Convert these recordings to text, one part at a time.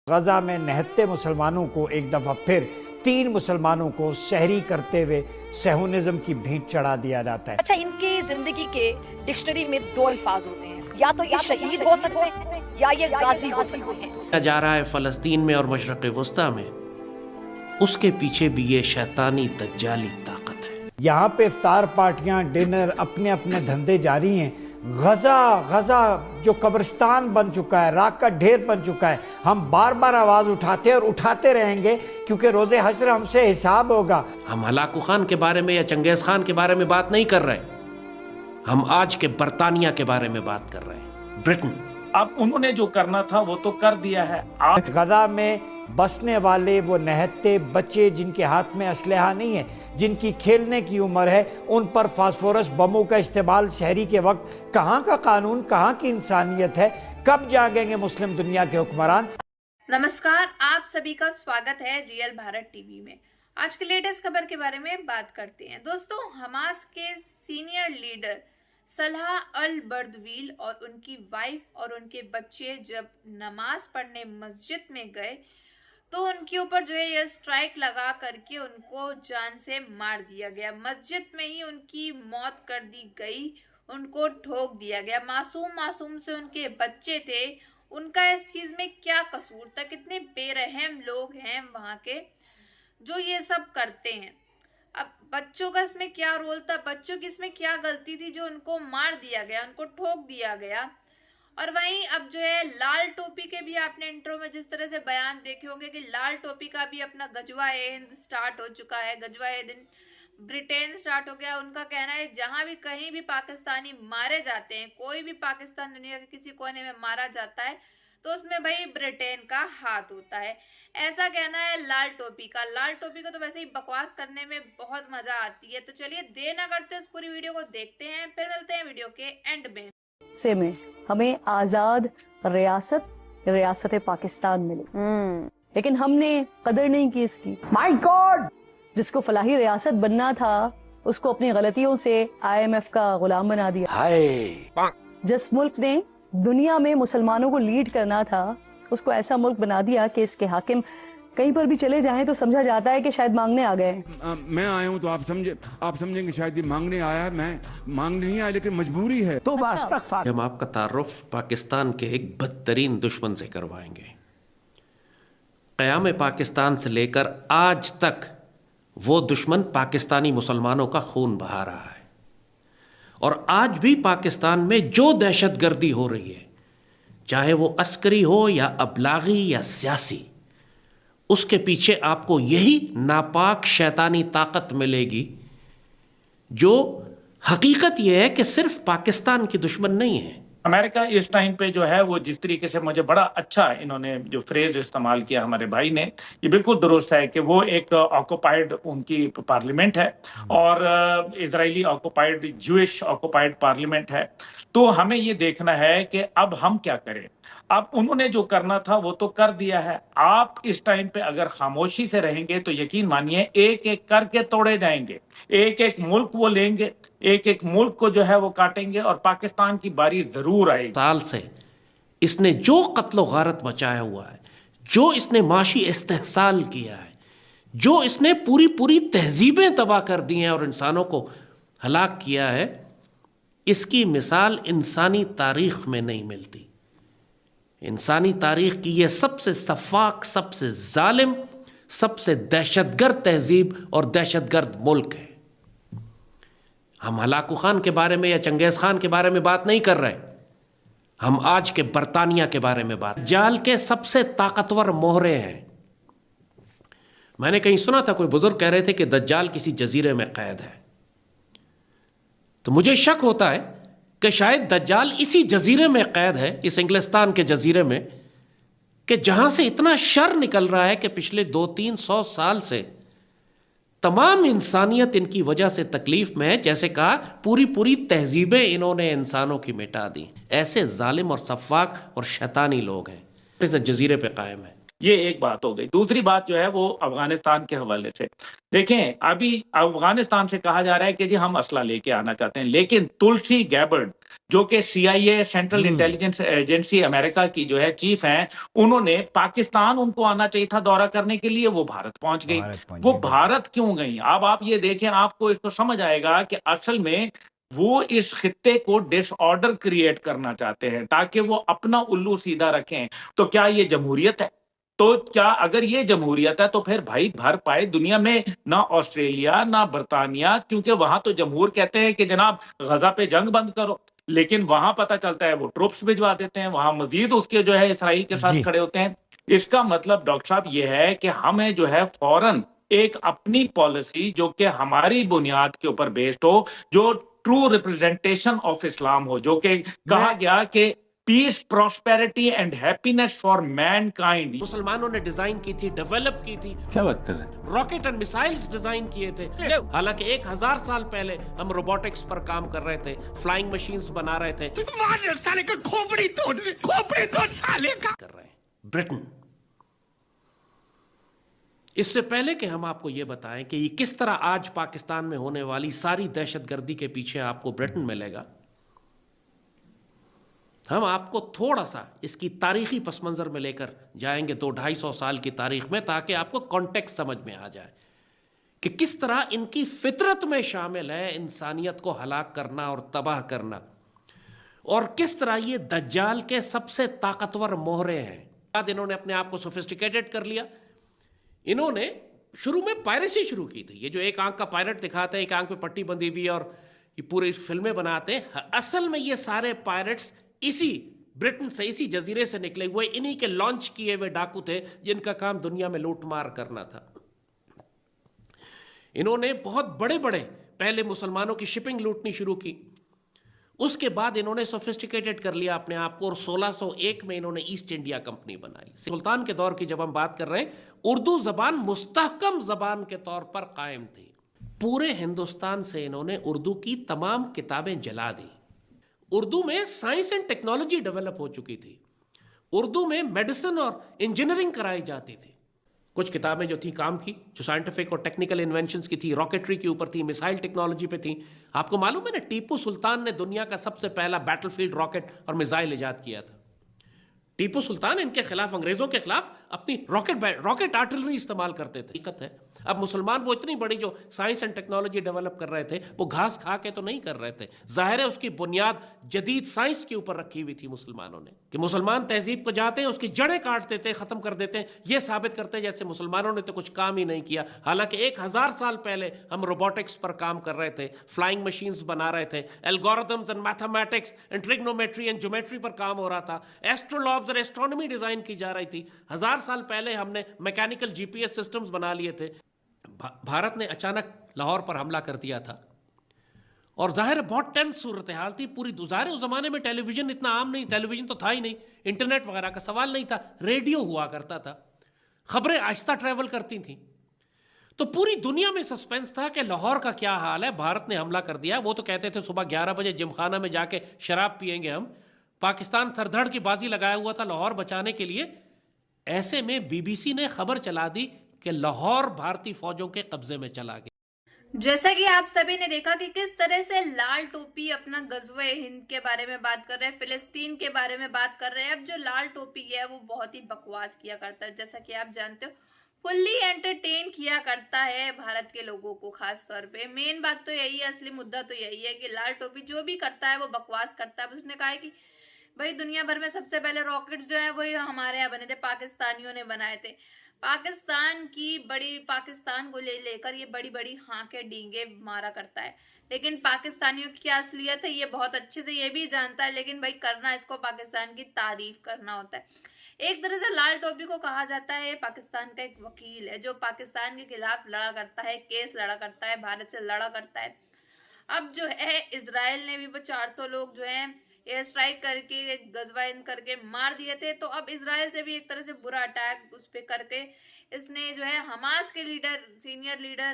गजा में निहत्ते मुसलमानों को एक दफ़ा फिर 3 मुसलमानों को शहरी करते हुए सेहुनिज्म की भेंट चढ़ा दिया जाता है। अच्छा, इनकी जिंदगी के डिक्शनरी में 2 अल्फाज होते हैं, या तो ये शहीद हो सकते हैं या ये गाजी हो सकते हैं। जा रहा है फ़लस्तीन में और मशरक़ वस्ता में, उसके पीछे भी ये शैतानी दज्जाली ताकत है। यहाँ पे इफ्तार पार्टियाँ, डिनर, अपने अपने धंधे जारी हैं। गजा जो कब्रिस्तान बन चुका है, राख का ढेर बन चुका है। हम बार बार आवाज़ उठाते हैं और उठाते रहेंगे, क्योंकि रोज़े हश्र हमसे हिसाब होगा। हम हलाकू खान के बारे में या चंगेज़ खान के बारे में बात नहीं कर रहे, हम आज के बरतानिया के बारे में बात कर रहे हैं, ब्रिटेन। अब उन्होंने जो करना था वो तो कर दिया है। गजा में बसने वाले वो निहत्ते बच्चे जिनके हाथ में असलहा नहीं है, जिनकी खेलने की उम्र है, उन पर फास्फोरस बमों का इस्तेमाल शहरी के वक्त कहाँ का कानून, कहाँ की इंसानियत है? कब जागेंगे मुस्लिम दुनिया के हुक्मरान? नमस्कार, आप सभी का स्वागत है रियल भारत टीवी में। आज के लेटेस्ट खबर के बारे में बात करते हैं। दोस्तों, हमास के सीनियर लीडर सलाह अल बर्दवील और उनकी वाइफ और उनके बच्चे जब नमाज पढ़ने मस्जिद में गए तो उनके ऊपर जो है यह स्ट्राइक लगा करके उनको जान से मार दिया गया। मस्जिद में ही उनकी मौत कर दी गई, उनको ठोक दिया गया। मासूम से उनके बच्चे थे, उनका इस चीज़ में क्या कसूर था? कितने बेरहम लोग हैं वहाँ के जो ये सब करते हैं। अब बच्चों का इसमें क्या रोल था, बच्चों की इसमें क्या गलती थी जो उनको मार दिया गया, उनको ठोक दिया गया? और वहीं अब जो है लाल टोपी के भी आपने इंट्रो में जिस तरह से बयान देखे होंगे कि लाल टोपी का भी अपना गजवा-ए हिंद स्टार्ट हो चुका है, गजवा-ए हिंद ब्रिटेन स्टार्ट हो गया। उनका कहना है जहां भी कहीं भी पाकिस्तानी मारे जाते हैं, कोई भी पाकिस्तान दुनिया के किसी कोने में मारा जाता है तो उसमें भाई ब्रिटेन का हाथ होता है, ऐसा कहना है लाल टोपी का। लाल टोपी को तो वैसे ही बकवास करने में बहुत मजा आती है। तो चलिए देर ना करते इस पूरी वीडियो को देखते हैं, फिर मिलते हैं वीडियो के एंड में। से में हमें आजाद रियासत पाकिस्तान मिली, लेकिन हमने कदर नहीं की इसकी। माय गॉड, जिसको फलाही रियासत बनना था उसको अपनी गलतियों से IMF का गुलाम बना दिया। जिस मुल्क ने दुनिया में मुसलमानों को लीड करना था उसको ऐसा मुल्क बना दिया कि इसके हाकिम कहीं पर भी चले जाएं तो समझा जाता है कि शायद मांगने आ गए। मैं आया हूं तो आप समझेंगे शायद ये मांगने आया है। मैं मांगने नहीं आया, लेकिन मजबूरी है। तो हम आपका तारुफ पाकिस्तान के एक बदतरीन दुश्मन से करवाएंगे। क़याम पाकिस्तान से लेकर आज तक वो दुश्मन पाकिस्तानी मुसलमानों का खून बहा रहा है, और आज भी पाकिस्तान में जो दहशतगर्दी हो रही है, चाहे वो अस्करी हो या अबलागी या सियासी, उसके पीछे आपको यही नापाक शैतानी ताकत मिलेगी। जो हकीकत यह है कि सिर्फ पाकिस्तान की दुश्मन नहीं है। अमेरिका इस टाइम पे जो है वो जिस तरीके से, मुझे बड़ा अच्छा इन्होंने जो फ्रेज इस्तेमाल किया हमारे भाई ने, ये बिल्कुल दुरुस्त है कि वो एक ऑक्युपाइड उनकी पार्लियामेंट है और Israeli occupied, Jewish occupied parliament है। तो हमें ये देखना है कि अब हम क्या करें। अब उन्होंने जो करना था वो तो कर दिया है। आप इस टाइम पे अगर खामोशी से रहेंगे तो यकीन मानिए एक एक करके तोड़े जाएंगे, एक एक मुल्क वो लेंगे, एक एक मुल्क को जो है वो काटेंगे और पाकिस्तान की बारी जरूर आएगी। साल से इसने जो कत्लो गारत मचाया हुआ है, जो इसने माशी इस्तेहसाल किया है, जो इसने पूरी तहजीबें तबाह कर दी हैं और इंसानों को हलाक किया है, इसकी मिसाल इंसानी तारीख में नहीं मिलती। इंसानी तारीख की यह सबसे सफाक, सबसे जालिम, सबसे दहशतगर्द तहजीब और दहशतगर्द मुल्क है। हम हलाकू खान के बारे में या चंगेज़ खान के बारे में बात नहीं कर रहे, हम आज के बरतानिया के बारे में बात। जाल के सबसे ताकतवर मोहरे हैं। मैंने कहीं सुना था, कोई बुजुर्ग कह रहे थे कि दज्जाल किसी जजीरे में कैद है, तो मुझे शक होता है कि शायद दज्जाल इसी जजीरे में कैद है, इस इंग्लिस्तान के जजीरे में, कि जहां से इतना शर निकल रहा है कि पिछले 200-300 साल से तमाम इंसानियत इनकी वजह से तकलीफ में है। जैसे कहा, पूरी तहजीबें इन्होंने इंसानों की मिटा दी। ऐसे जालिम और सफाक और शैतानी लोग हैं, इस जजीरे पे कायम है। ये एक बात हो गई। दूसरी बात जो है वो अफगानिस्तान के हवाले से, देखें अभी अफगानिस्तान से कहा जा रहा है कि जी हम असला लेके आना चाहते हैं, लेकिन तुलसी गैबर्ड जो कि CIA central intelligence agency America की जो है चीफ हैं, उन्होंने पाकिस्तान उनको आना चाहिए था दौरा करने के लिए, वो भारत पहुंच गई। वो भारत क्यों गई? अब आप ये देखें, आपको इसको समझ आएगा कि असल में वो इस खित्ते को डिसऑर्डर क्रिएट करना चाहते हैं ताकि वो अपना उल्लू सीधा रखें। तो क्या ये जमहूरियत है? तो क्या अगर ये जमहूरियत है तो फिर भाई भर पाए दुनिया में ना ऑस्ट्रेलिया ना बर्तानिया, क्योंकि वहां तो जमहूर कहते हैं कि जनाब गजा पे जंग बंद करो, लेकिन वहां पता चलता है वो ट्रुप्स भिजवा देते हैं, वहां मजीद उसके जो है इसराइल के साथ खड़े होते हैं। इसका मतलब डॉक्टर साहब ये है कि हमें जो है फौरन एक अपनी पॉलिसी जो कि हमारी बुनियाद के ऊपर बेस्ड हो, जो ट्रू रिप्रेजेंटेशन ऑफ इस्लाम हो, जो कि कहा गया कि piece prosperity and happiness for Mankind. मुसलमानों ने डिजाइन की थी, डेवलप की थी। क्या बात कर रहे हैं? रॉकेट एंड मिसाइल्स डिजाइन किए थे। हालांकि 1000 साल पहले हम रोबोटिक्स पर काम कर रहे थे, फ्लाइंग मशीन्स बना रहे थे। साले का खोपड़ी तोड़ साले का कर रहे हैं ब्रिटेन। इससे पहले कि हम आपको यह बताएं कि ये किस तरह आज पाकिस्तान में होने वाली सारी दहशतगर्दी के पीछे आपको ब्रिटेन मिलेगा, हम आपको थोड़ा सा इसकी तारीखी पस मंजर में लेकर जाएंगे 200-250 साल की तारीख में, ताकि आपको कॉन्टेक्स्ट समझ में आ जाए कि किस तरह इनकी फितरत में शामिल है इंसानियत को हलाक करना और तबाह करना, और किस तरह ये दज्जाल के सबसे ताकतवर मोहरे हैं। बाद इन्होंने अपने आप को सोफिस्टिकेटेड कर लिया। इन्होंने शुरू में पायरेसी शुरू की थी। ये जो एक आंख का पायलट दिखाते हैं, एक आंख पे पट्टी बंधी हुई और ये पूरी फिल्में बनाते हैं, असल में ये सारे पायलट्स इसी ब्रिटेन से, इसी जजीरे से निकले हुए, इन्हीं के लॉन्च किए हुए डाकू थे जिनका काम दुनिया में लूटमार करना था। इन्होंने बहुत बड़े बड़े पहले मुसलमानों की शिपिंग लूटनी शुरू की, उसके बाद इन्होंने सोफिस्टिकेटेड कर लिया अपने आप को, और 1601 में इन्होंने ईस्ट इंडिया कंपनी बनाई। सुल्तान के दौर की जब हम बात कर रहे हैं, उर्दू जबान मुस्तहकम जबान के तौर पर कायम थी। पूरे हिंदुस्तान से इन्होंने उर्दू की तमाम किताबें जला दी। उर्दू में साइंस एंड टेक्नोलॉजी डेवलप हो चुकी थी, उर्दू में मेडिसिन और इंजीनियरिंग कराई जाती थी। कुछ किताबें जो थी काम की, जो साइंटिफिक और टेक्निकल इन्वेंशंस की थी, रॉकेटरी के ऊपर थी, मिसाइल टेक्नोलॉजी पे थी। आपको मालूम है ना, टीपू सुल्तान ने दुनिया का सबसे पहला बैटलफील्ड रॉकेट और मिसाइल इजाद किया था। टीपू सुल्तान इनके खिलाफ, अंग्रेजों के खिलाफ अपनी रॉकेट आर्टिलरी इस्तेमाल करते थे। हकीकत है, अब मुसलमान वो इतनी बड़ी जो साइंस एंड टेक्नोलॉजी डेवलप कर रहे थे, वो घास खा के तो नहीं कर रहे थे। जाहिर है उसकी बुनियाद जदीद साइंस के ऊपर रखी हुई थी मुसलमानों ने, कि मुसलमान तहजीब को जाते हैं, उसकी जड़ें काट देते हैं, खत्म कर देते हैं, ये साबित करते हैं जैसे मुसलमानों ने तो कुछ काम ही नहीं किया। हालांकि 1000 साल पहले हम रोबोटिक्स पर काम कर रहे थे, फ्लाइंग मशीन्स बना रहे थे, algorithms and mathematics and trigonometry and geometry पर काम हो रहा था, एस्ट्रोलॉब्स और एस्ट्रोनॉमी डिजाइन की जा रही थी। 1000 साल पहले हमने मैकेनिकल GPS सिस्टम्स बना लिए थे। भारत ने अचानक लाहौर पर हमला कर दिया था, और जाहिर बहुत टेंस सूरत हाल थी पूरी। जाहिर उस जमाने में टेलीविजन इतना आम नहीं, टेलीविजन तो था ही नहीं, इंटरनेट वगैरह का सवाल नहीं था, रेडियो हुआ करता था, खबरें आहिस्ता ट्रैवल करती थी। तो पूरी दुनिया में सस्पेंस था कि लाहौर का क्या हाल है, भारत ने हमला कर दिया। वो तो कहते थे सुबह 11 बजे जिमखाना में जाके शराब पियेंगे हम। पाकिस्तान सरधड़ की बाजी लगाया हुआ था लाहौर बचाने के लिए। ऐसे में BBC ने खबर चला दी कि लाहौर भारतीय फौजों के कब्जे में चला गया। जैसा कि आप सभी ने देखा कि किस तरह से लाल टोपी अपना गज़वे हिंद के बारे में बात कर रहे हैं, फिलिस्तीन के बारे में बात कर रहे हैं। अब जो लाल टोपी है वो बहुत ही बकवास किया करता है, जैसा कि आप जानते हो, फुल्ली एंटरटेन किया करता है भारत के लोगों को। खास तौर पे मेन बात तो यही है, असली मुद्दा तो यही है कि लाल टोपी जो भी करता है वो बकवास करता है। उसने कहा है कि भाई दुनिया भर में सबसे पहले रॉकेट्स जो है वो हमारे यहाँ बने थे, पाकिस्तानियों ने बनाए थे। पाकिस्तान को लेकर ये बड़ी बड़ी हांके डींगे मारा करता है, लेकिन पाकिस्तानियों की क्या असलियत है ये बहुत अच्छे से ये भी जानता है। लेकिन भाई करना इसको पाकिस्तान की तारीफ करना होता है। एक तरह से लाल टोपी को कहा जाता है पाकिस्तान का एक वकील है, जो पाकिस्तान के खिलाफ लड़ा करता है, केस लड़ा करता है, भारत से लड़ा करता है। अब जो है इजराइल ने भी वो 400 लोग जो है एयर स्ट्राइक करके गजवा करके मार दिए थे। तो अब इजराइल से भी एक तरह से बुरा अटैक उस पर करके इसने जो है हमास के लीडर, सीनियर लीडर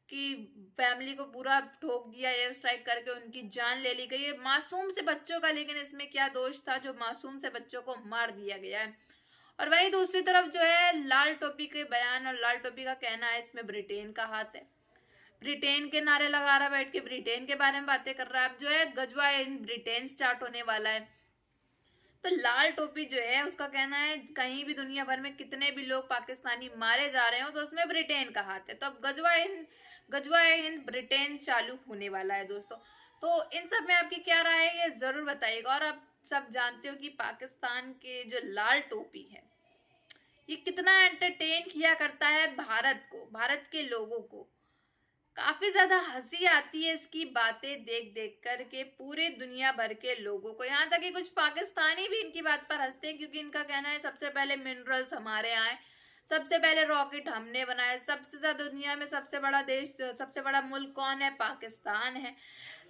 की फैमिली को पूरा ठोक दिया, एयर स्ट्राइक करके उनकी जान ले ली गई है, मासूम से बच्चों का। लेकिन इसमें क्या दोष था जो मासूम से बच्चों को मार दिया गया है। और वहीं दूसरी तरफ जो है लाल टोपी के बयान और लाल टोपी का कहना है इसमें ब्रिटेन का हाथ है। ब्रिटेन के नारे लगा रहा, बैठ के ब्रिटेन के बारे में बातें कर रहा है। अब जो है गजवा इन ब्रिटेन स्टार्ट होने वाला है। तो लाल टोपी जो है उसका कहना है कहीं भी दुनिया भर में कितने भी लोग पाकिस्तानी मारे जा रहे हो तो उसमें ब्रिटेन का हाथ है। तो अब गजवा इन ब्रिटेन चालू होने वाला है दोस्तों। तो इन सब में आपकी क्या राय है ये जरूर बताइएगा। और आप सब जानते हो कि पाकिस्तान के जो लाल टोपी है ये कितना एंटरटेन किया करता है भारत को, भारत के लोगों को। काफी ज्यादा हंसी आती है इसकी बातें देख देख कर के पूरे दुनिया भर के लोगों को। यहाँ तक कि कुछ पाकिस्तानी भी इनकी बात पर हंसते हैं क्योंकि इनका कहना है सबसे पहले मिनरल्स हमारे आए, सबसे पहले रॉकेट हमने बनाए, सबसे ज्यादा दुनिया में सबसे बड़ा देश, सबसे बड़ा मुल्क कौन है? पाकिस्तान है।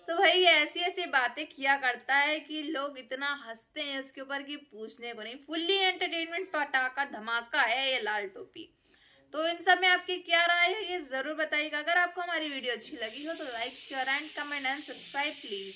तो भाई ऐसी ऐसी बातें किया करता है कि लोग इतना हंसते हैं इसके ऊपर कि पूछने को नहीं। फुल्ली एंटरटेनमेंट पटाखा धमाका है ये लाल टोपी। तो इन सब में आपकी क्या राय है ये जरूर बताइएगा। अगर आपको हमारी वीडियो अच्छी लगी हो तो like share and comment and subscribe please.